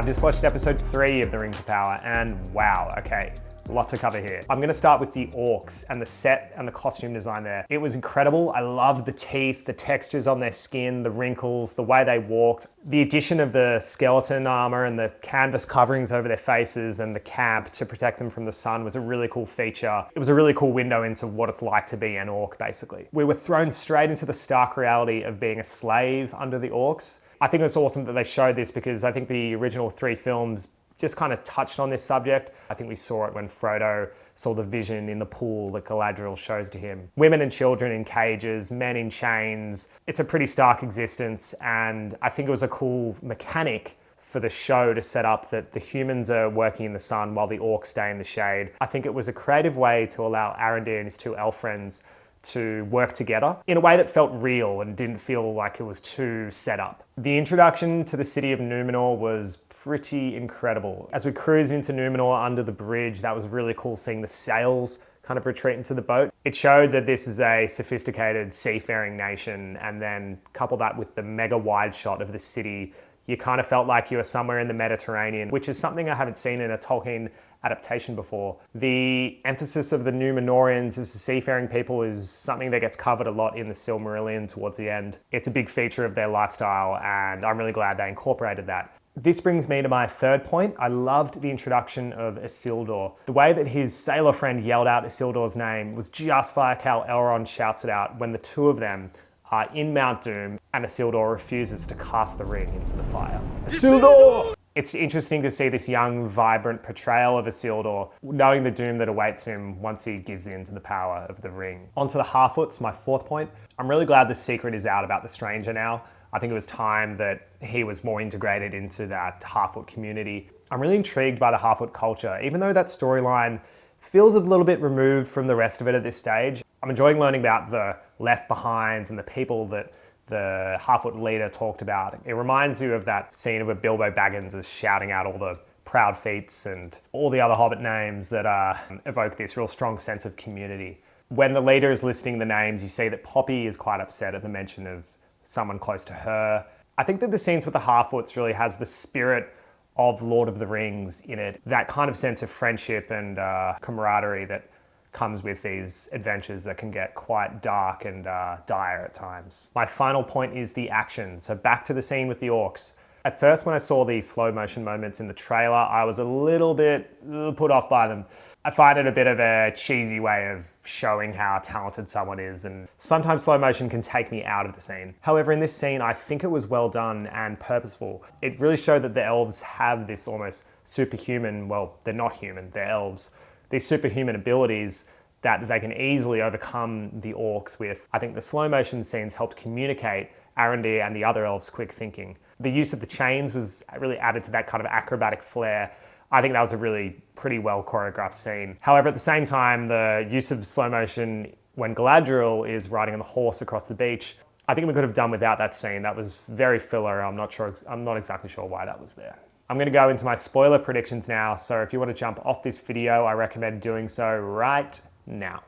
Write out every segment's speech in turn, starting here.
I've just watched episode 3 of The Rings of Power and wow, okay. A lot to cover here. I'm gonna start with the orcs and the set and the costume design there. It was incredible. I loved the teeth, the textures on their skin, the wrinkles, the way they walked. The addition of the skeleton armor and the canvas coverings over their faces and the camp to protect them from the sun was a really cool feature. It was a really cool window into what it's like to be an orc, basically. We were thrown straight into the stark reality of being a slave under the orcs. I think it's awesome that they showed this because I think the original 3 films just kind of touched on this subject. I think we saw it when Frodo saw the vision in the pool that Galadriel shows to him. Women and children in cages, men in chains. It's a pretty stark existence, and I think it was a cool mechanic for the show to set up that the humans are working in the sun while the orcs stay in the shade. I think it was a creative way to allow Arondir and his 2 elf friends to work together in a way that felt real and didn't feel like it was too set up. The introduction to the city of Numenor was pretty incredible. As we cruise into Numenor under the bridge, that was really cool seeing the sails kind of retreat into the boat. It showed that this is a sophisticated seafaring nation, and then couple that with the mega wide shot of the city, you kind of felt like you were somewhere in the Mediterranean, which is something I haven't seen in a Tolkien adaptation before. The emphasis of the Numenorians as the seafaring people is something that gets covered a lot in the Silmarillion towards the end. It's a big feature of their lifestyle, and I'm really glad they incorporated that. This brings me to my third point. I loved the introduction of Isildur. The way that his sailor friend yelled out Isildur's name was just like how Elrond shouts it out when the 2 of them are in Mount Doom and Isildur refuses to cast the ring into the fire. Isildur! It's interesting to see this young, vibrant portrayal of Isildur, knowing the doom that awaits him once he gives in to the power of the ring. Onto the Harfoots, my 4th point. I'm really glad the secret is out about the stranger now. I think it was time that he was more integrated into that Harfoot community. I'm really intrigued by the Harfoot culture, even though that storyline feels a little bit removed from the rest of it at this stage. I'm enjoying learning about the Left Behinds and the people that the Harfoot leader talked about. It reminds you of that scene where Bilbo Baggins is shouting out all the proud feats and all the other Hobbit names that evoke this real strong sense of community. When the leader is listing the names, you see that Poppy is quite upset at the mention of someone close to her. I think that the scenes with the Harfoots really has the spirit of Lord of the Rings in it. That kind of sense of friendship and camaraderie that comes with these adventures that can get quite dark and dire at times. My final point is the action. So back to the scene with the orcs. At first, when I saw the slow motion moments in the trailer, I was a little bit put off by them. I find it a bit of a cheesy way of showing how talented someone is, and sometimes slow motion can take me out of the scene. However, in this scene, I think it was well done and purposeful. It really showed that the elves have this almost superhuman, well, they're not human, they're elves, these superhuman abilities that they can easily overcome the orcs with. I think the slow motion scenes helped communicate Arondir and the other elves' quick thinking. The use of the chains was really added to that kind of acrobatic flair. I think that was a really pretty well choreographed scene. However, at the same time, the use of slow motion when Galadriel is riding on the horse across the beach, I think we could have done without that scene. That was very filler. I'm not exactly sure why that was there. I'm going to go into my spoiler predictions now, so if you want to jump off this video, I recommend doing so right now.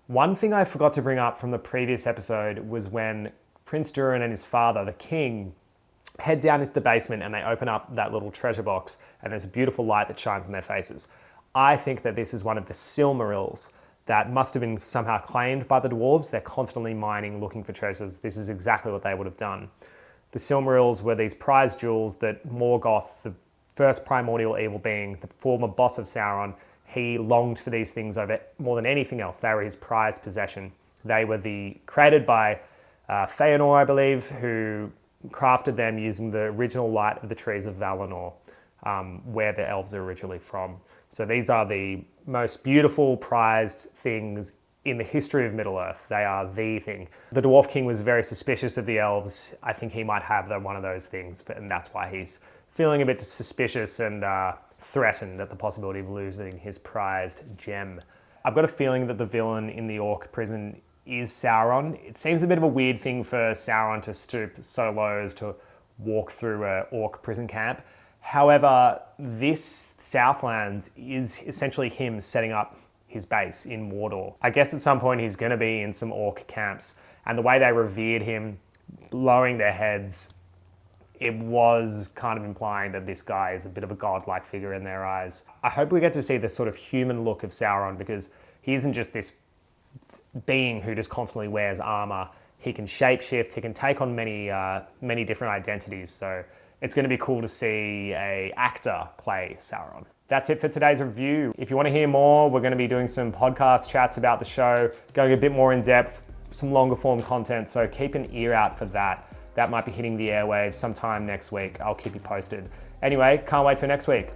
One thing I forgot to bring up from the previous episode was when Prince Durin and his father, the king, head down into the basement and they open up that little treasure box and there's a beautiful light that shines on their faces. I think that this is one of the Silmarils that must have been somehow claimed by the dwarves. They're constantly mining, looking for treasures. This is exactly what they would have done. The Silmarils were these prized jewels that Morgoth, the first primordial evil being, the former boss of Sauron, he longed for these things over more than anything else. They were his prized possession. They were created by Feanor, I believe, who crafted them using the original light of the trees of Valinor, where the elves are originally from. So these are the most beautiful, prized things in the history of Middle-earth. They are the thing. The Dwarf King was very suspicious of the elves. I think he might have one of those things, and that's why he's feeling a bit suspicious and threatened at the possibility of losing his prized gem. I've got a feeling that the villain in the orc prison is Sauron. It seems a bit of a weird thing for Sauron to stoop so low as to walk through an orc prison camp. However, this Southlands is essentially him setting up his base in Mordor. I guess at some point he's going to be in some orc camps, and the way they revered him, lowering their heads, it was kind of implying that this guy is a bit of a godlike figure in their eyes. I hope we get to see this sort of human look of Sauron, because he isn't just this being who just constantly wears armor. He can shapeshift, he can take on many different identities. So it's going to be cool to see an actor play Sauron. That's it for today's review. If you want to hear more, we're going to be doing some podcast chats about the show, going a bit more in depth, some longer form content. So keep an ear out for that. That might be hitting the airwaves sometime next week. I'll keep you posted. Anyway, can't wait for next week.